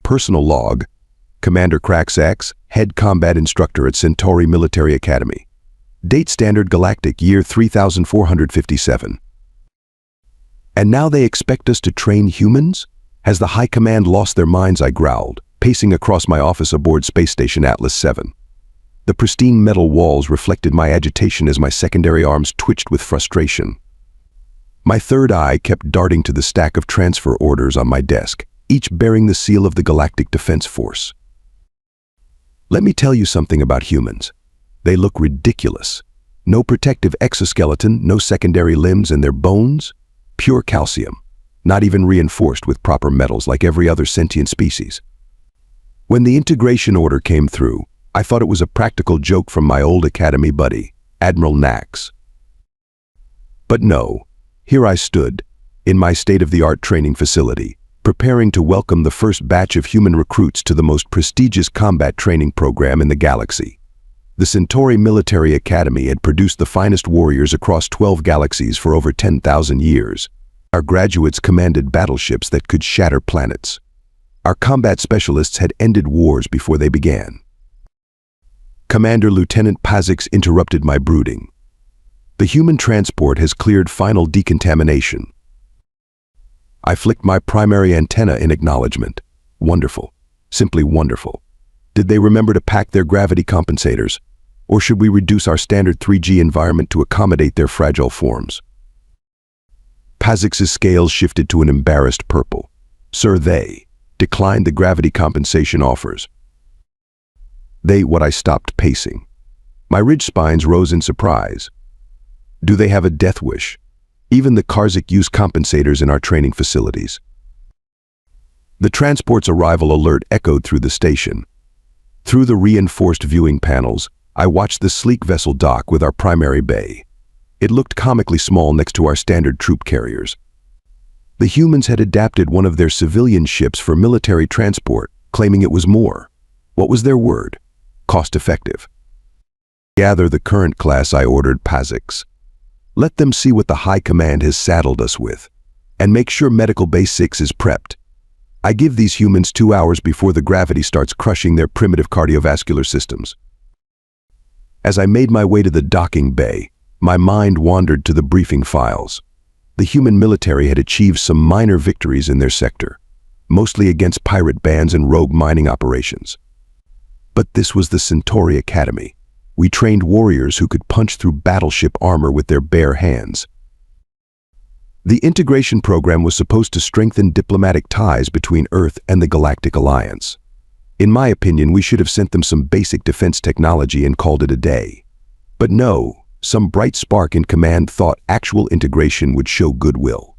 personal log, Commander Krax X, Head Combat Instructor at Centauri Military Academy. Date Standard Galactic, year 3457. And now they expect us to train humans? Has the High Command lost their minds? I growled, pacing across my office aboard Space Station Atlas 7. The pristine metal walls reflected my agitation as my secondary arms twitched with frustration. My third eye kept darting to the stack of transfer orders on my desk, each bearing the seal of the Galactic Defense Force. Let me tell you something about humans. They look ridiculous. No protective exoskeleton, no secondary limbs, and their bones? Pure calcium, not even reinforced with proper metals like every other sentient species. When the integration order came through, I thought it was a practical joke from my old academy buddy, Admiral Nax. But no, here I stood, in my state-of-the-art training facility, preparing to welcome the first batch of human recruits to the most prestigious combat training program in the galaxy. The Centauri Military Academy had produced the finest warriors across 12 galaxies for over 10,000 years. Our graduates commanded battleships that could shatter planets. Our combat specialists had ended wars before they began. Commander Lieutenant Pazix interrupted my brooding. The human transport has cleared final decontamination. I flicked my primary antenna in acknowledgement. Wonderful. Simply wonderful. Did they remember to pack their gravity compensators? Or should we reduce our standard 3G environment to accommodate their fragile forms? Pazix's scales shifted to an embarrassed purple. Sir, they declined the gravity compensation offers. What I stopped pacing. My ridge spines rose in surprise. Do they have a death wish? Even the Karzik use compensators in our training facilities. The transport's arrival alert echoed through the station. Through the reinforced viewing panels, I watched the sleek vessel dock with our primary bay. It looked comically small next to our standard troop carriers. The humans had adapted one of their civilian ships for military transport, claiming it was more. What was their word? Cost-effective. Gather the current class, I ordered Pazix. Let them see what the High Command has saddled us with, and make sure Medical Base 6 is prepped. I give these humans 2 hours before the gravity starts crushing their primitive cardiovascular systems. As I made my way to the docking bay, my mind wandered to the briefing files. The human military had achieved some minor victories in their sector, mostly against pirate bands and rogue mining operations. But this was the Centauri Academy. We trained warriors who could punch through battleship armor with their bare hands. The integration program was supposed to strengthen diplomatic ties between Earth and the Galactic Alliance. In my opinion, we should have sent them some basic defense technology and called it a day. But no, some bright spark in command thought actual integration would show goodwill.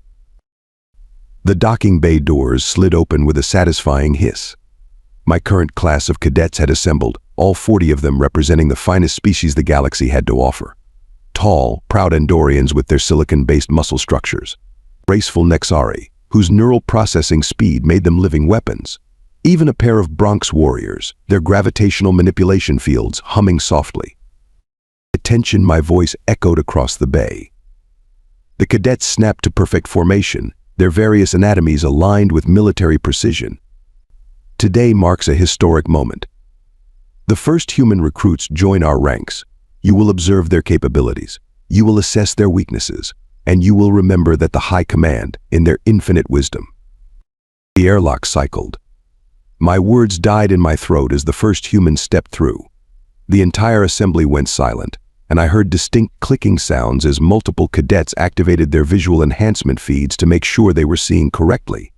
The docking bay doors slid open with a satisfying hiss. My current class of cadets had assembled, all 40 of them representing the finest species the galaxy had to offer. Tall, proud Andorians with their silicon-based muscle structures. Graceful Nexari, whose neural processing speed made them living weapons. Even a pair of Bronx warriors, their gravitational manipulation fields humming softly. Attention, my voice echoed across the bay. The cadets snapped to perfect formation, their various anatomies aligned with military precision. Today marks a historic moment. The first human recruits join our ranks. You will observe their capabilities. You will assess their weaknesses. And you will remember that the High Command, in their infinite wisdom. The airlock cycled. My words died in my throat as the first human stepped through. The entire assembly went silent, and I heard distinct clicking sounds as multiple cadets activated their visual enhancement feeds to make sure they were seeing correctly.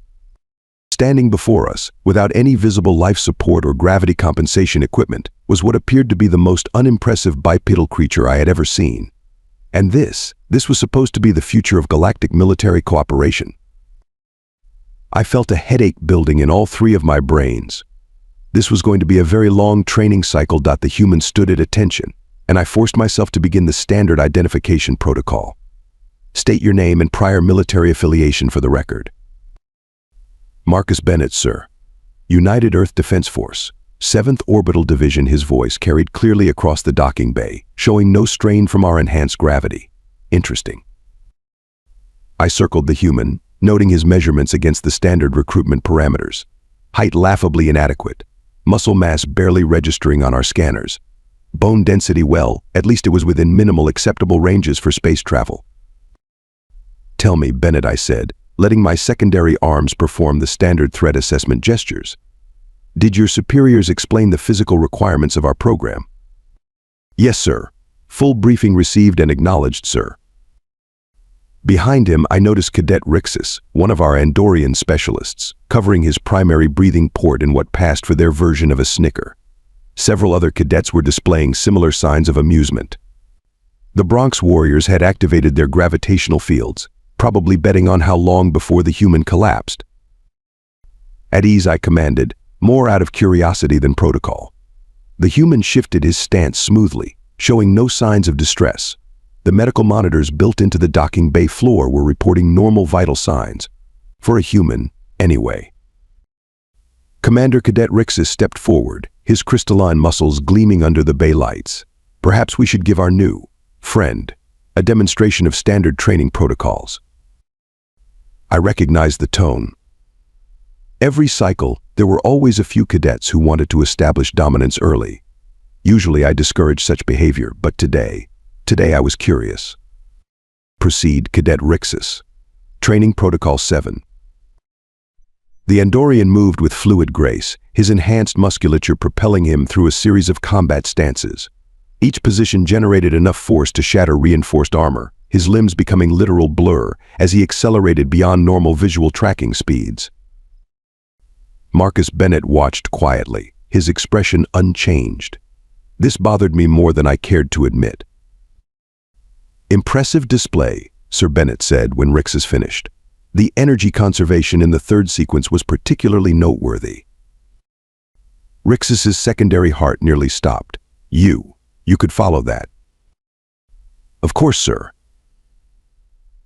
Standing before us, without any visible life support or gravity compensation equipment, was what appeared to be the most unimpressive bipedal creature I had ever seen. And this was supposed to be the future of galactic military cooperation. I felt a headache building in all 3 of my brains. This was going to be a very long training cycle. The human stood at attention, and I forced myself to begin the standard identification protocol. State your name and prior military affiliation for the record. Marcus Bennett, sir. United Earth Defense Force, 7th Orbital Division. His voice carried clearly across the docking bay, showing no strain from our enhanced gravity. Interesting. I circled the human, noting his measurements against the standard recruitment parameters. height laughably inadequate, muscle mass barely registering on our scanners. Bone density, well, at least it was within minimal acceptable ranges for space travel. "Tell me, Bennett," I said, letting my secondary arms perform the standard threat assessment gestures. "Did your superiors explain the physical requirements of our program?" "Yes, sir. Full briefing received and acknowledged, sir." Behind him, I noticed Cadet Rixus, one of our Andorian specialists, covering his primary breathing port in what passed for their version of a snicker. Several other cadets were displaying similar signs of amusement. The Bronx warriors had activated their gravitational fields, probably betting on how long before the human collapsed. "At ease," I commanded, more out of curiosity than protocol. The human shifted his stance smoothly, showing no signs of distress. The medical monitors built into the docking bay floor were reporting normal vital signs. For a human, anyway. Commander Cadet Rixus stepped forward, his crystalline muscles gleaming under the bay lights. "Perhaps we should give our new friend a demonstration of standard training protocols." I recognized the tone. Every cycle, there were always a few cadets who wanted to establish dominance early. Usually I discouraged such behavior, but today I was curious. "Proceed, Cadet Rixus. Training Protocol 7. The Andorian moved with fluid grace, his enhanced musculature propelling him through a series of combat stances. Each position generated enough force to shatter reinforced armor, his limbs becoming literal blur as he accelerated beyond normal visual tracking speeds. Marcus Bennett watched quietly, his expression unchanged. This bothered me more than I cared to admit. "Impressive display," Sir Bennett said when Rixus finished. "The energy conservation in the third sequence was particularly noteworthy." Rixus's secondary heart nearly stopped. You could follow that?" "Of course, sir."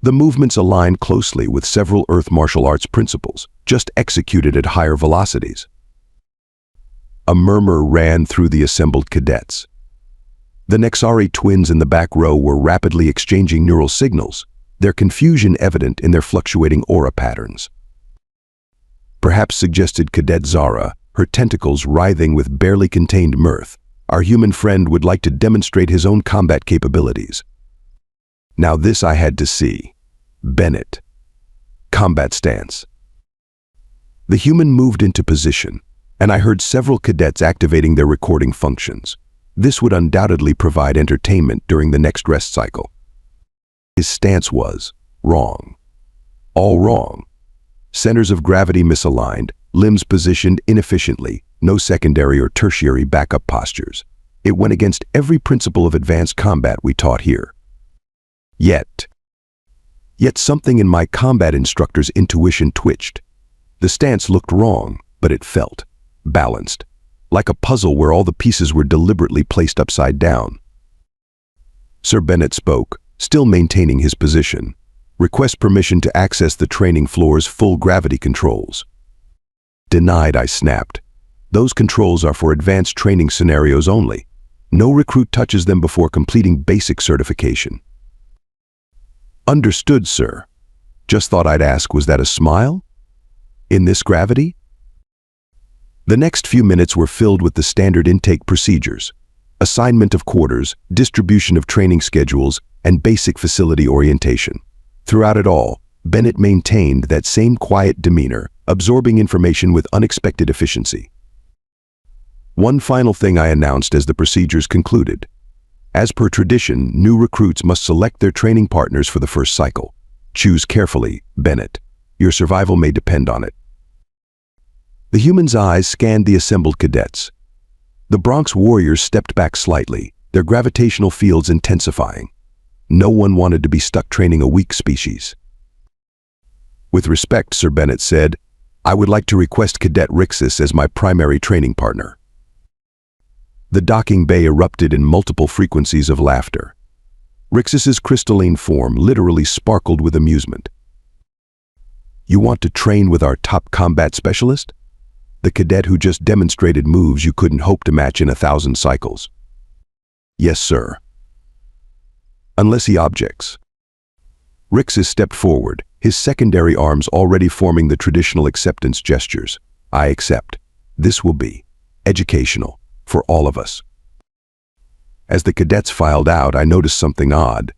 The movements aligned closely with several Earth martial arts principles, just executed at higher velocities. A murmur ran through the assembled cadets. The Nexari twins in the back row were rapidly exchanging neural signals, their confusion evident in their fluctuating aura patterns. "Perhaps," suggested Cadet Zara, her tentacles writhing with barely contained mirth, "our human friend would like to demonstrate his own combat capabilities." Now this I had to see. Bennett. Combat stance. The human moved into position, and I heard several cadets activating their recording functions. This would undoubtedly provide entertainment during the next rest cycle. His stance was wrong. All wrong. Centers of gravity misaligned, limbs positioned inefficiently, no secondary or tertiary backup postures. It went against every principle of advanced combat we taught here. Yet something in my combat instructor's intuition twitched. The stance looked wrong, but it felt balanced, like a puzzle where all the pieces were deliberately placed upside down. Sir Bennett spoke, still maintaining his position. "Request permission to access the training floor's full gravity controls." "Denied," I snapped. "Those controls are for advanced training scenarios only. No recruit touches them before completing basic certification." "Understood, sir. Just thought I'd ask, was that a smile? In this gravity?" The next few minutes were filled with the standard intake procedures: assignment of quarters, distribution of training schedules, and basic facility orientation. Throughout it all, Bennett maintained that same quiet demeanor, absorbing information with unexpected efficiency. One final thing I announced as the procedures concluded. As per tradition, new recruits must select their training partners for the first cycle. Choose carefully, Bennett. Your survival may depend on it. The human's eyes scanned the assembled cadets. The Bronx warriors stepped back slightly, their gravitational fields intensifying. No one wanted to be stuck training a weak species. "With respect," Sir Bennett said, "I would like to request Cadet Rixus as my primary training partner." The docking bay erupted in multiple frequencies of laughter. Rixus's crystalline form literally sparkled with amusement. "You want to train with our top combat specialist? The cadet who just demonstrated moves you couldn't hope to match in 1,000 cycles." "Yes, sir." "Unless he objects." Rixus stepped forward, his secondary arms already forming the traditional acceptance gestures. I accept. This will be educational for all of us. As the cadets filed out, I noticed something odd.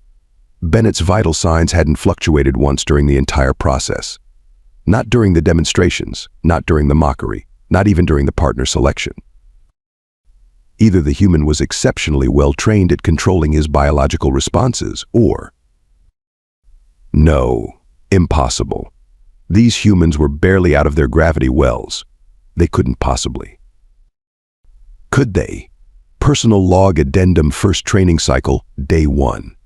Bennett's vital signs hadn't fluctuated once during the entire process. Not during the demonstrations, not during the mockery, not even during the partner selection. Either the human was exceptionally well trained at controlling his biological responses, or... No, impossible. These humans were barely out of their gravity wells. They couldn't possibly. Could they? Personal log addendum, first training cycle, day 1.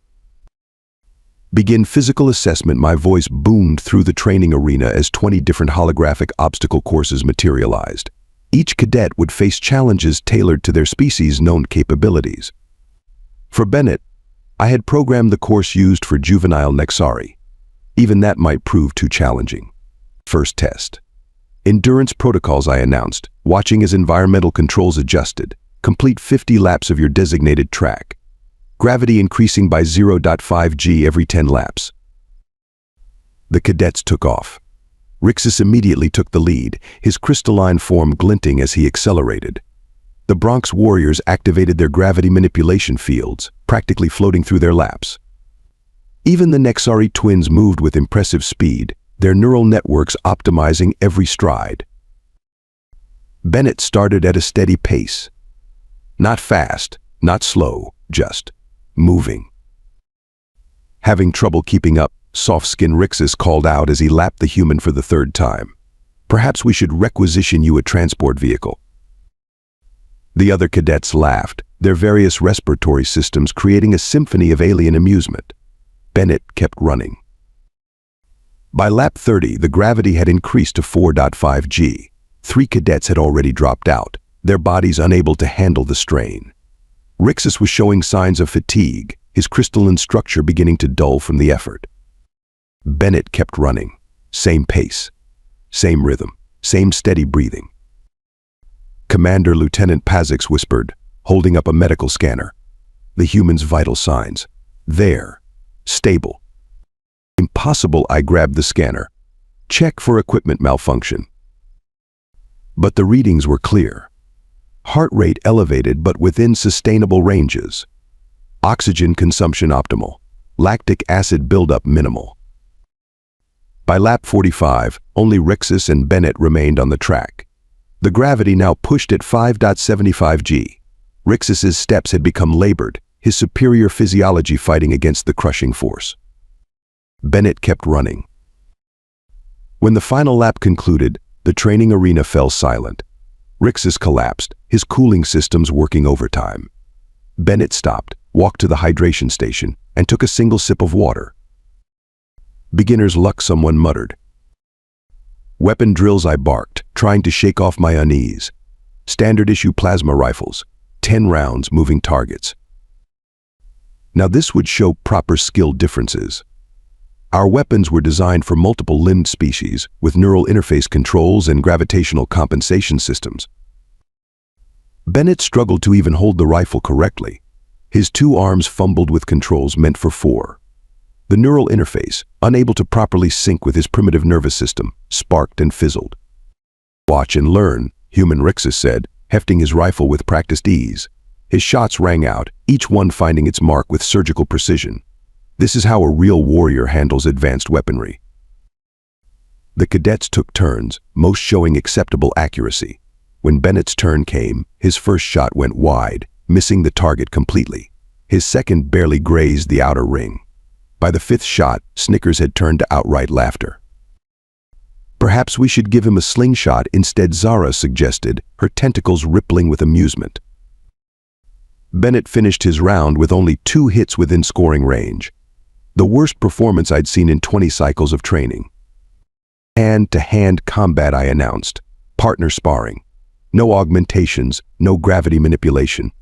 Begin physical assessment. My voice boomed through the training arena as 20 different holographic obstacle courses materialized. Each cadet would face challenges tailored to their species' known capabilities. For Bennett, I had programmed the course used for juvenile Nexari. Even that might prove too challenging. First test. Endurance protocols, I announced, watching as environmental controls adjusted. Complete 50 laps of your designated track. Gravity increasing by 0.5 g every 10 laps. The cadets took off. Rixus immediately took the lead, his crystalline form glinting as he accelerated. The Bronx warriors activated their gravity manipulation fields, practically floating through their laps. Even the Nexari twins moved with impressive speed, their neural networks optimizing every stride. Bennett started at a steady pace. Not fast, not slow, just moving. Having trouble keeping up, soft-skinned Rixus called out as he lapped the human for the 3rd time. Perhaps we should requisition you a transport vehicle. The other cadets laughed, their various respiratory systems creating a symphony of alien amusement. Bennett kept running. By lap 30, the gravity had increased to 4.5 g. 3 cadets had already dropped out, their bodies unable to handle the strain. Rixus was showing signs of fatigue, his crystalline structure beginning to dull from the effort. Bennett kept running. Same pace, same rhythm, same steady breathing. Commander Lieutenant Pazix whispered, holding up a medical scanner. The human's vital signs. There. Stable. Impossible. I grabbed the scanner. Check for equipment malfunction. But the readings were clear. Heart rate elevated but within sustainable ranges. Oxygen consumption optimal. Lactic acid buildup minimal. By lap 45, only Rixus and Bennett remained on the track. The gravity now pushed at 5.75 g. Rixus's steps had become labored, his superior physiology fighting against the crushing force. Bennett kept running. When the final lap concluded, the training arena fell silent. Rixus collapsed, his cooling systems working overtime. Bennett stopped, walked to the hydration station, and took a single sip of water. Beginner's luck, someone muttered. Weapon drills, I barked, trying to shake off my unease. Standard issue plasma rifles, 10 rounds, moving targets. Now this would show proper skill differences. Our weapons were designed for multiple limbed species, with neural interface controls and gravitational compensation systems. Bennett struggled to even hold the rifle correctly. His 2 arms fumbled with controls meant for 4. The neural interface, unable to properly sync with his primitive nervous system, sparked and fizzled. Watch and learn, human Rixus said, hefting his rifle with practiced ease. His shots rang out, each one finding its mark with surgical precision. This is how a real warrior handles advanced weaponry. The cadets took turns, most showing acceptable accuracy. When Bennett's turn came, his first shot went wide, missing the target completely. His second barely grazed the outer ring. By the 5th shot, snickers had turned to outright laughter. Perhaps we should give him a slingshot instead, Zara suggested, her tentacles rippling with amusement. Bennett finished his round with only 2 hits within scoring range. The worst performance I'd seen in 20 cycles of training. Hand-to-hand combat, I announced. Partner sparring. No augmentations, no gravity manipulation.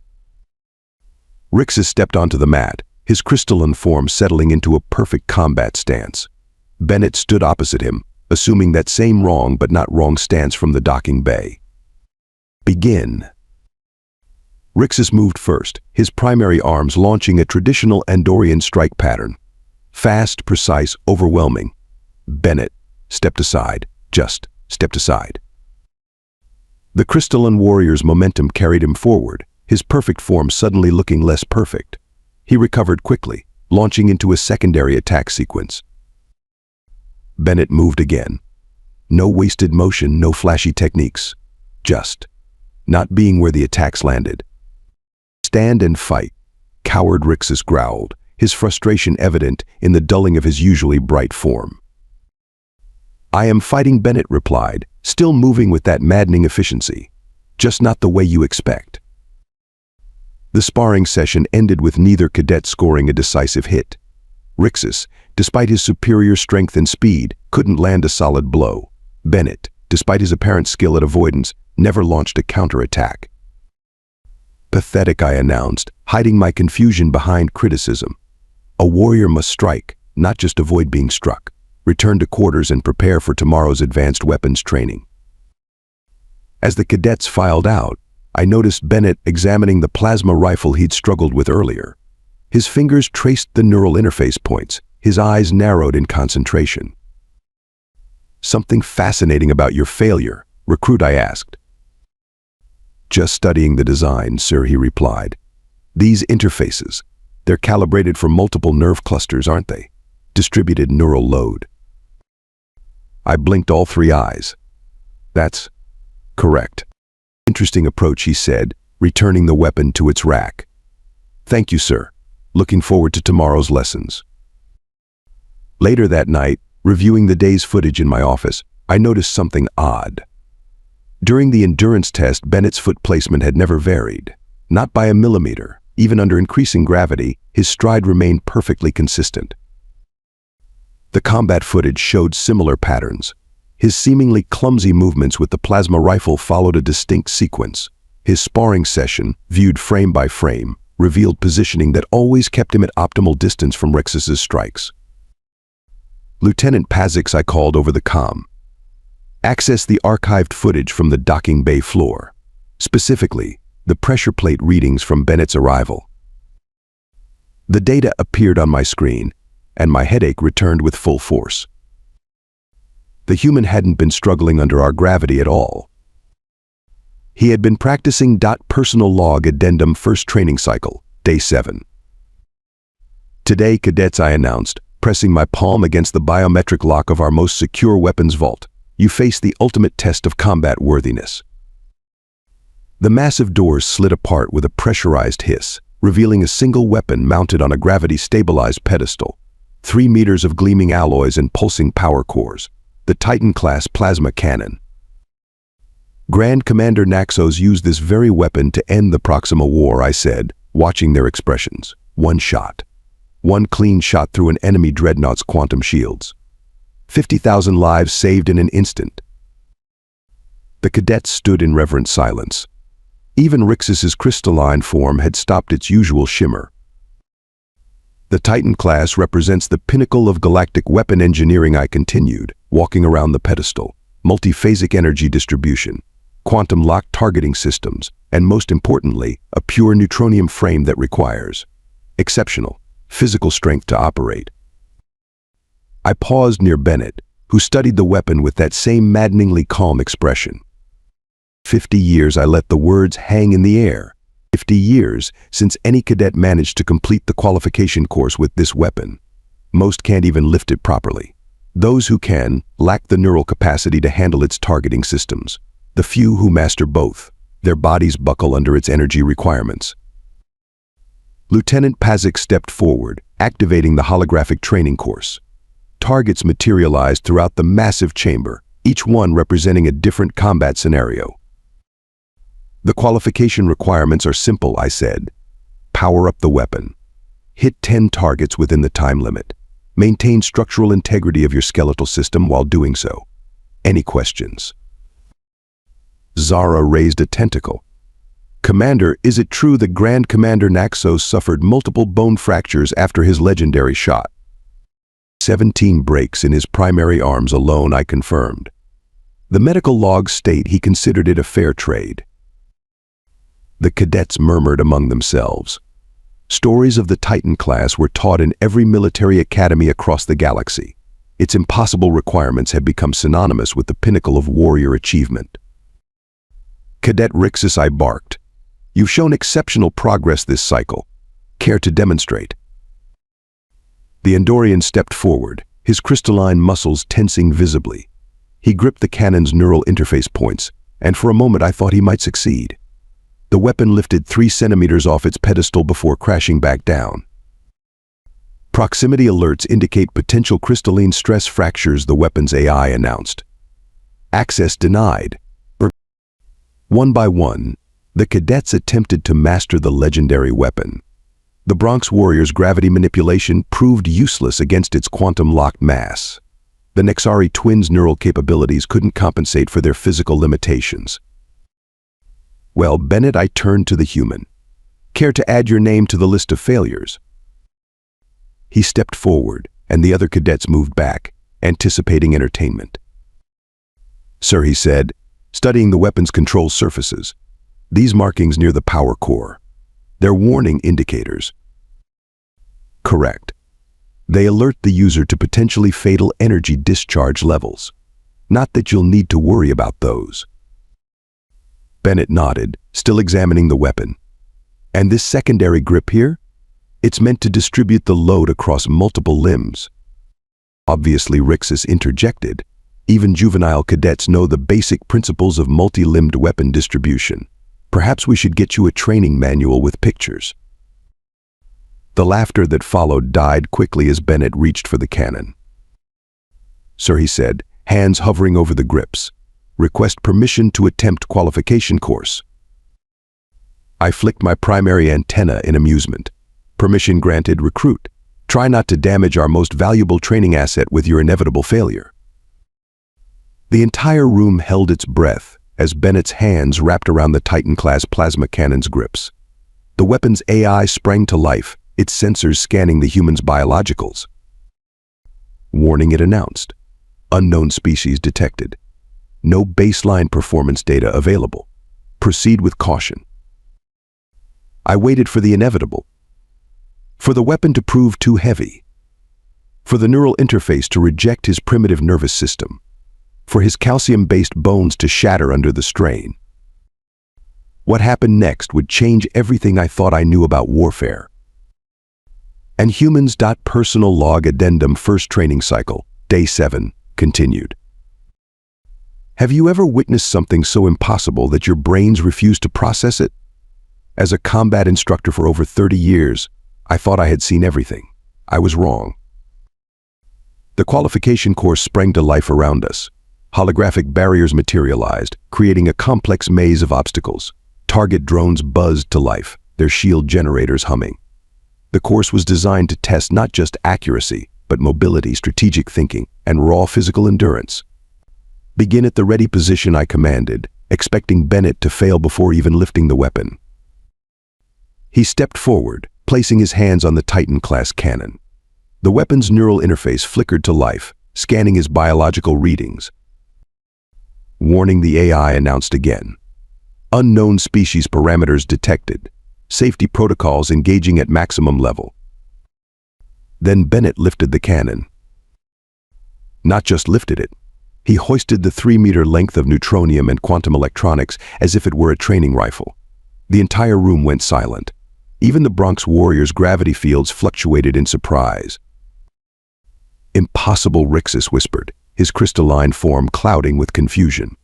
Rixus stepped onto the mat, his crystalline form settling into a perfect combat stance. Bennett stood opposite him, assuming that same wrong but not wrong stance from the docking bay. Begin. Rixus moved first, his primary arms launching a traditional Andorian strike pattern. Fast, precise, overwhelming. Bennett stepped aside, just stepped aside. The crystalline warrior's momentum carried him forward, his perfect form suddenly looking less perfect. He recovered quickly, launching into a secondary attack sequence. Bennett moved again. No wasted motion, no flashy techniques. Just not being where the attacks landed. "Stand and fight," coward Rixus growled, his frustration evident in the dulling of his usually bright form. "I am fighting," Bennett replied, still moving with that maddening efficiency. "Just not the way you expect." The sparring session ended with neither cadet scoring a decisive hit. Rixus, despite his superior strength and speed, couldn't land a solid blow. Bennett, despite his apparent skill at avoidance, never launched a counterattack. "Pathetic," I announced, hiding my confusion behind criticism. "A warrior must strike, not just avoid being struck. Return to quarters and prepare for tomorrow's advanced weapons training." As the cadets filed out, I noticed Bennett examining the plasma rifle he'd struggled with earlier. His fingers traced the neural interface points, his eyes narrowed in concentration. "Something fascinating about your failure, recruit?" I asked. "Just studying the design, sir," he replied. "These interfaces, they're calibrated for multiple nerve clusters, aren't they? Distributed neural load." I blinked all three eyes. "That's correct." "Interesting approach," he said, returning the weapon to its rack. "Thank you, sir. Looking forward to tomorrow's lessons." Later that night, reviewing the day's footage in my office, I noticed something odd. During the endurance test, Bennett's foot placement had never varied. Not by a millimeter. Even under increasing gravity, his stride remained perfectly consistent. The combat footage showed similar patterns. His seemingly clumsy movements with the plasma rifle followed a distinct sequence. His sparring session, viewed frame by frame, revealed positioning that always kept him at optimal distance from Rixus's strikes. "Lieutenant Pazix," I called over the comm. "Access the archived footage from the docking bay floor. Specifically, the pressure plate readings from Bennett's arrival." The data appeared on my screen, and my headache returned with full force. The human hadn't been struggling under our gravity at all. He had been practicing .personal log addendum first training cycle, day 7. "Today, cadets," I announced, pressing my palm against the biometric lock of our most secure weapons vault, "you face the ultimate test of combat worthiness." The massive doors slid apart with a pressurized hiss, revealing a single weapon mounted on a gravity-stabilized pedestal. 3 meters of gleaming alloys and pulsing power cores. The Titan-class plasma cannon. "Grand Commander Naxos used this very weapon to end the Proxima War," I said, watching their expressions. "One shot. One clean shot through an enemy dreadnought's quantum shields. 50,000 lives saved in an instant." The cadets stood in reverent silence. Even Rixus's crystalline form had stopped its usual shimmer. "The Titan class represents the pinnacle of galactic weapon engineering," I continued, walking around the pedestal. "Multiphasic energy distribution, quantum lock targeting systems, and most importantly, a pure neutronium frame that requires exceptional physical strength to operate." I paused near Bennett, who studied the weapon with that same maddeningly calm expression. 50 years I let the words hang in the air. 50 years since any cadet managed to complete the qualification course with this weapon. Most can't even lift it properly. Those who can lack the neural capacity to handle its targeting systems. The few who master both, their bodies buckle under its energy requirements. Lieutenant Pazix stepped forward, activating the holographic training course. Targets materialized throughout the massive chamber, each one representing a different combat scenario. "The qualification requirements are simple," I said. "Power up the weapon. Hit 10 targets within the time limit. Maintain structural integrity of your skeletal system while doing so. Any questions?" Zara raised a tentacle. "Commander, is it true that Grand Commander Naxos suffered multiple bone fractures after his legendary shot?" 17 breaks in his primary arms alone," I confirmed. "The medical logs state he considered it a fair trade." The cadets murmured among themselves. Stories of the Titan class were taught in every military academy across the galaxy. Its impossible requirements had become synonymous with the pinnacle of warrior achievement. Cadet Rixus, I barked. You've shown exceptional progress this cycle. Care to demonstrate? The Andorian stepped forward, his crystalline muscles tensing visibly. He gripped the cannon's neural interface points, and for a moment I thought he might succeed. The weapon lifted 3 centimeters off its pedestal before crashing back down. Proximity alerts indicate potential crystalline stress fractures, the weapon's AI announced. Access denied. One by one, the cadets attempted to master the legendary weapon. The Bronx Warrior's gravity manipulation proved useless against its quantum-locked mass. The Nexari twins' neural capabilities couldn't compensate for their physical limitations. Well, Bennett, I turned to the human. Care to add your name to the list of failures? He stepped forward, and the other cadets moved back, anticipating entertainment. Sir, he said, studying the weapon's control surfaces. These markings near the power core. They're warning indicators. Correct. They alert the user to potentially fatal energy discharge levels. Not that you'll need to worry about those. Bennett nodded, still examining the weapon. And this secondary grip here? It's meant to distribute the load across multiple limbs. Obviously, Rixus interjected. Even juvenile cadets know the basic principles of multi-limbed weapon distribution. Perhaps we should get you a training manual with pictures. The laughter that followed died quickly as Bennett reached for the cannon. Sir, he said, hands hovering over the grips. Request permission to attempt qualification course. I flicked my primary antenna in amusement. Permission granted, recruit. Try not to damage our most valuable training asset with your inevitable failure. The entire room held its breath as Bennett's hands wrapped around the Titan-class plasma cannon's grips. The weapon's AI sprang to life, its sensors scanning the human's biologicals. Warning, it announced. Unknown species detected. No baseline performance data available. Proceed with caution. I waited for the inevitable. For the weapon to prove too heavy. For the neural interface to reject his primitive nervous system. For his calcium-based bones to shatter under the strain. What happened next would change everything I thought I knew about warfare. And humans. Personal log addendum, first training cycle, day 7, continued. Have you ever witnessed something so impossible that your brains refuse to process it? As a combat instructor for over 30 years, I thought I had seen everything. I was wrong. The qualification course sprang to life around us. Holographic barriers materialized, creating a complex maze of obstacles. Target drones buzzed to life, their shield generators humming. The course was designed to test not just accuracy, but mobility, strategic thinking, and raw physical endurance. Begin at the ready position, I commanded, expecting Bennett to fail before even lifting the weapon. He stepped forward, placing his hands on the Titan-class cannon. The weapon's neural interface flickered to life, scanning his biological readings. Warning, the AI announced again. Unknown species parameters detected. Safety protocols engaging at maximum level. Then Bennett lifted the cannon. Not just lifted it. He hoisted the 3-meter length of neutronium and quantum electronics as if it were a training rifle. The entire room went silent. Even the Bronx Warrior's gravity fields fluctuated in surprise. Impossible, Rixus whispered, his crystalline form clouding with confusion.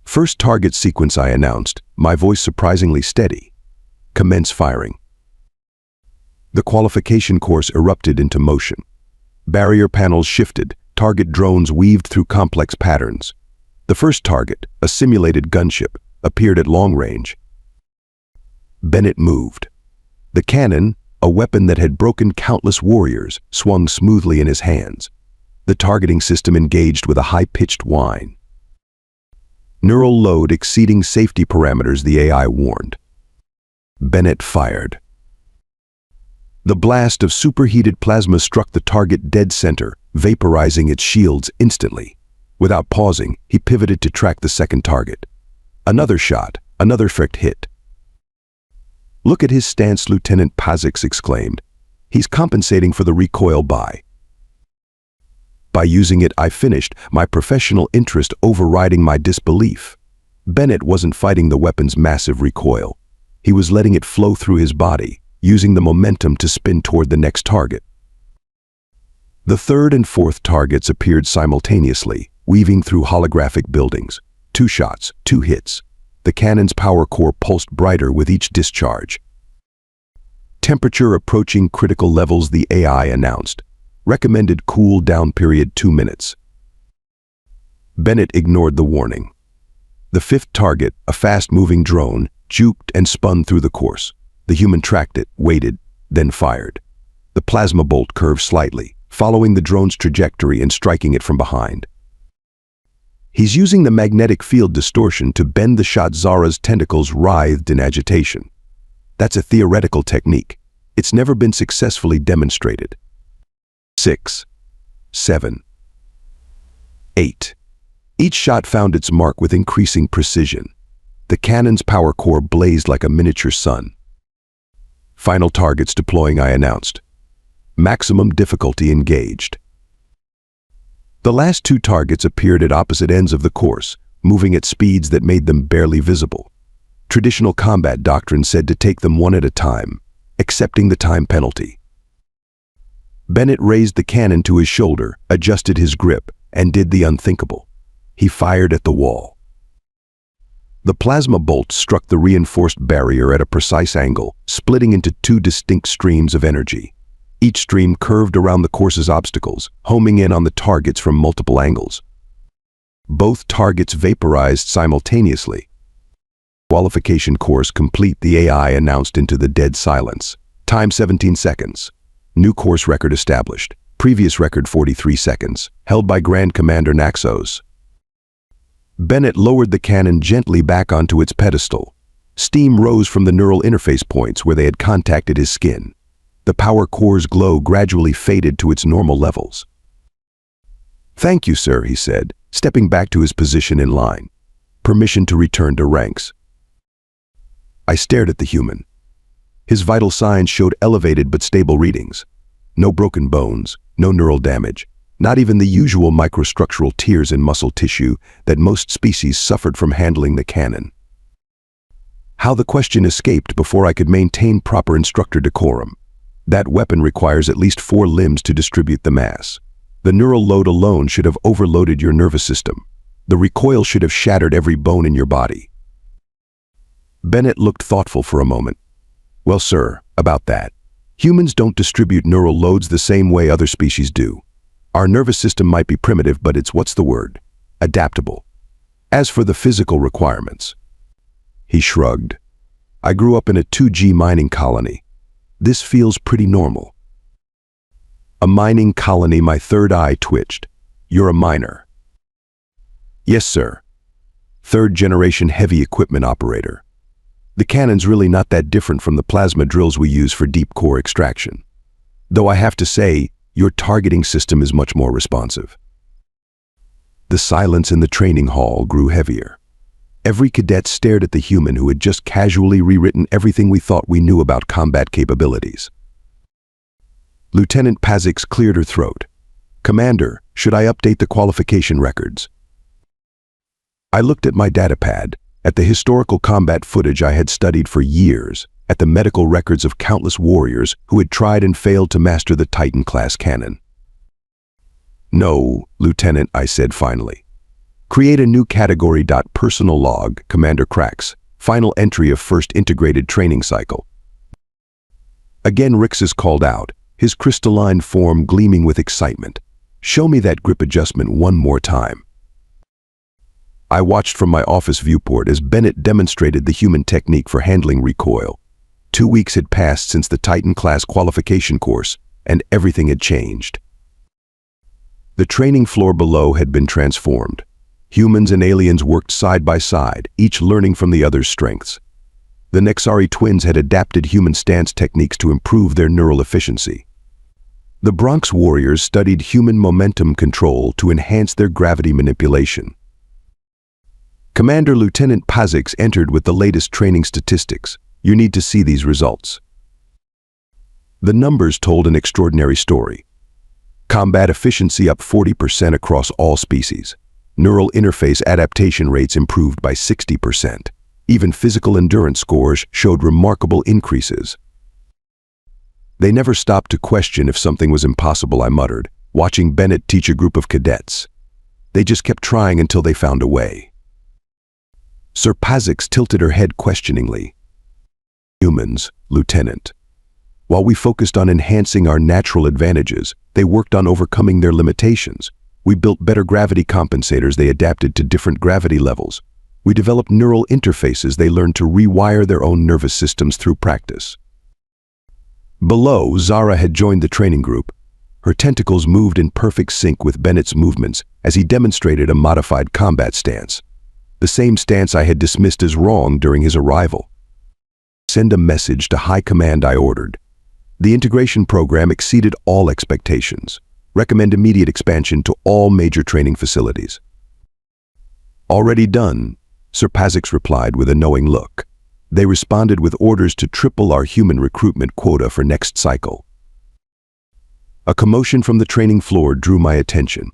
First target sequence, I announced, my voice surprisingly steady. Commence firing. The qualification course erupted into motion. Barrier panels shifted, target drones weaved through complex patterns. The first target, a simulated gunship, appeared at long range. Bennett moved. The cannon, a weapon that had broken countless warriors, swung smoothly in his hands. The targeting system engaged with a high-pitched whine. Neural load exceeding safety parameters, the AI warned. Bennett fired. The blast of superheated plasma struck the target dead center, vaporizing its shields instantly. Without pausing, he pivoted to track the second target. Another shot, another perfect hit. Look at his stance, Lieutenant Pazix exclaimed. He's compensating for the recoil by using it, I finished, my professional interest overriding my disbelief. Bennett wasn't fighting the weapon's massive recoil. He was letting it flow through his body, using the momentum to spin toward the next target. The third and fourth targets appeared simultaneously, weaving through holographic buildings. 2 shots, 2 hits. The cannon's power core pulsed brighter with each discharge. Temperature approaching critical levels, the AI announced. Recommended cool down period 2 minutes. Bennett ignored the warning. The fifth target, a fast-moving drone, juked and spun through the course. The human tracked it, waited, then fired. The plasma bolt curved slightly, following the drone's trajectory and striking it from behind. He's using the magnetic field distortion to bend the shot. Zara's tentacles writhed in agitation. That's a theoretical technique. It's never been successfully demonstrated. 6, 7, 8. Each shot found its mark with increasing precision. The cannon's power core blazed like a miniature sun. Final targets deploying, I announced. Maximum difficulty engaged. The last 2 targets appeared at opposite ends of the course, moving at speeds that made them barely visible. Traditional combat doctrine said to take them one at a time, accepting the time penalty. Bennett raised the cannon to his shoulder, adjusted his grip, and did the unthinkable. He fired at the wall. The plasma bolt struck the reinforced barrier at a precise angle, splitting into 2 distinct streams of energy. Each stream curved around the course's obstacles, homing in on the targets from multiple angles. Both targets vaporized simultaneously. Qualification course complete, the AI announced into the dead silence. Time 17 seconds. New course record established. Previous record 43 seconds, held by Grand Commander Naxos. Bennett lowered the cannon gently back onto its pedestal. Steam rose from the neural interface points where they had contacted his skin. The power core's glow gradually faded to its normal levels. "Thank you, sir," he said, stepping back to his position in line. Permission to return to ranks. I stared at the human. His vital signs showed elevated but stable readings. No broken bones, no neural damage, not even the usual microstructural tears in muscle tissue that most species suffered from handling the cannon. How the question escaped before I could maintain proper instructor decorum. That weapon requires at least 4 limbs to distribute the mass. The neural load alone should have overloaded your nervous system. The recoil should have shattered every bone in your body. Bennett looked thoughtful for a moment. "Well, sir, about that. Humans don't distribute neural loads the same way other species do. Our nervous system might be primitive, but it's, what's the word? Adaptable. As for the physical requirements..." He shrugged. "I grew up in a 2G mining colony. This feels pretty normal." "A mining colony?" My third eye twitched. "You're a miner?" "Yes, sir. 3rd-generation heavy equipment operator. The cannon's really not that different from the plasma drills we use for deep core extraction. Though I have to say, your targeting system is much more responsive." The silence in the training hall grew heavier. Every cadet stared at the human who had just casually rewritten everything we thought we knew about combat capabilities. Lieutenant Pazix cleared her throat. "Commander, should I update the qualification records?" I looked at my datapad, at the historical combat footage I had studied for years, at the medical records of countless warriors who had tried and failed to master the Titan-class cannon. "No, Lieutenant," I said finally. "Create a new category. Personal log, Commander Krax. Final entry of first integrated training cycle." Again Rixus called out, his crystalline form gleaming with excitement. "Show me that grip adjustment one more time." I watched from my office viewport as Bennett demonstrated the human technique for handling recoil. 2 weeks had passed since the Titan-class qualification course, and everything had changed. The training floor below had been transformed. Humans and aliens worked side by side, each learning from the other's strengths. The Nexari twins had adapted human stance techniques to improve their neural efficiency. The Bronx warriors studied human momentum control to enhance their gravity manipulation. Commander Lieutenant Pazix entered with the latest training statistics. You need to see these results. The numbers told an extraordinary story. Combat efficiency up 40% across all species. Neural interface adaptation rates improved by 60%. Even physical endurance scores showed remarkable increases. They never stopped to question if something was impossible, I muttered, watching Bennett teach a group of cadets. They just kept trying until they found a way. Sir Pazix tilted her head questioningly. Humans, Lieutenant. While we focused on enhancing our natural advantages, they worked on overcoming their limitations. We built better gravity compensators. They adapted to different gravity levels. We developed neural interfaces. They learned to rewire their own nervous systems through practice. Below, Zara had joined the training group. Her tentacles moved in perfect sync with Bennett's movements as he demonstrated a modified combat stance. The same stance I had dismissed as wrong during his arrival. Send a message to High Command, I ordered. The integration program exceeded all expectations. Recommend immediate expansion to all major training facilities. Already done, Sir Pazix replied with a knowing look. They responded with orders to triple our human recruitment quota for next cycle. A commotion from the training floor drew my attention.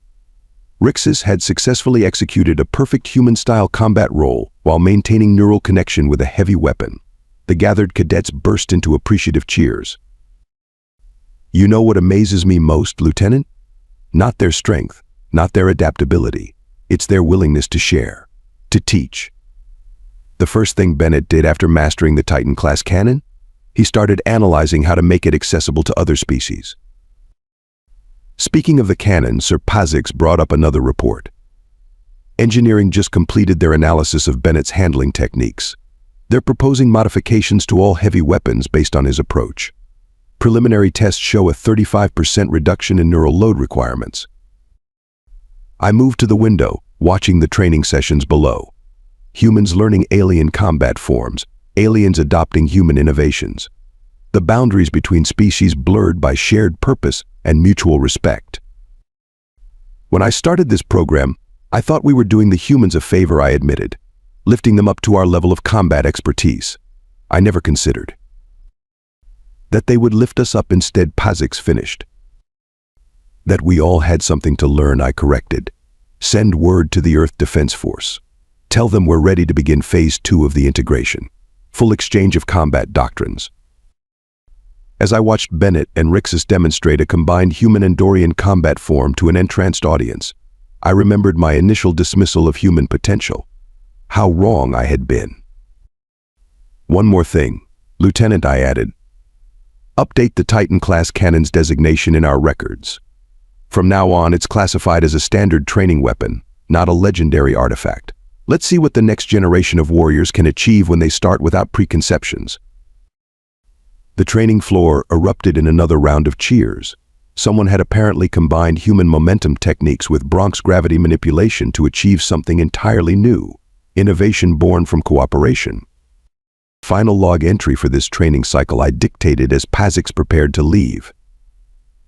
Rixus had successfully executed a perfect human-style combat role while maintaining neural connection with a heavy weapon. The gathered cadets burst into appreciative cheers. You know what amazes me most, Lieutenant? Not their strength, not their adaptability. It's their willingness to share, to teach. The first thing Bennett did after mastering the Titan-class cannon? He started analyzing how to make it accessible to other species. Speaking of the cannon, Sir Pazix brought up another report. Engineering just completed their analysis of Bennett's handling techniques. They're proposing modifications to all heavy weapons based on his approach. Preliminary tests show a 35% reduction in neural load requirements. I moved to the window, watching the training sessions below. Humans learning alien combat forms, aliens adopting human innovations. The boundaries between species blurred by shared purpose and mutual respect. When I started this program, I thought we were doing the humans a favor, I admitted, lifting them up to our level of combat expertise. I never considered that they would lift us up instead, Pazix finished. That we all had something to learn, I corrected. Send word to the Earth Defense Force. Tell them we're ready to begin Phase 2 of the integration. Full exchange of combat doctrines. As I watched Bennett and Rixus demonstrate a combined human and Dorian combat form to an entranced audience, I remembered my initial dismissal of human potential. How wrong I had been. One more thing, Lieutenant, I added. Update the Titan-class cannon's designation in our records. From now on, it's classified as a standard training weapon, not a legendary artifact. Let's see what the next generation of warriors can achieve when they start without preconceptions. The training floor erupted in another round of cheers. Someone had apparently combined human momentum techniques with Bronx gravity manipulation to achieve something entirely new, innovation born from cooperation. Final log entry for this training cycle I dictated as Pazix prepared to leave.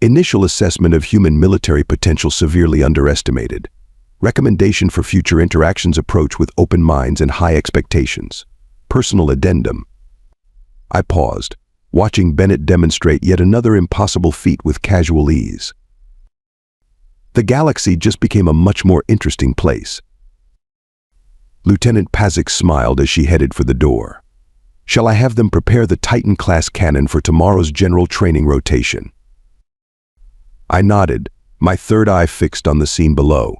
Initial assessment of human military potential severely underestimated. Recommendation for future interactions: approach with open minds and high expectations. Personal addendum. I paused, watching Bennett demonstrate yet another impossible feat with casual ease. The galaxy just became a much more interesting place. Lieutenant Pazix smiled as she headed for the door. Shall I have them prepare the Titan-class cannon for tomorrow's general training rotation? I nodded, my third eye fixed on the scene below.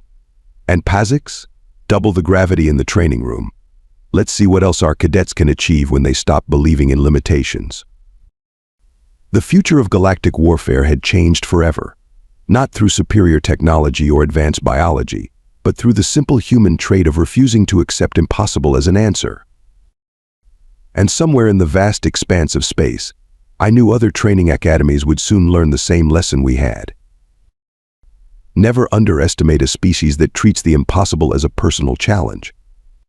And Pazix? Double the gravity in the training room. Let's see what else our cadets can achieve when they stop believing in limitations. The future of galactic warfare had changed forever, not through superior technology or advanced biology, but through the simple human trait of refusing to accept impossible as an answer. And somewhere in the vast expanse of space, I knew other training academies would soon learn the same lesson we had. Never underestimate a species that treats the impossible as a personal challenge.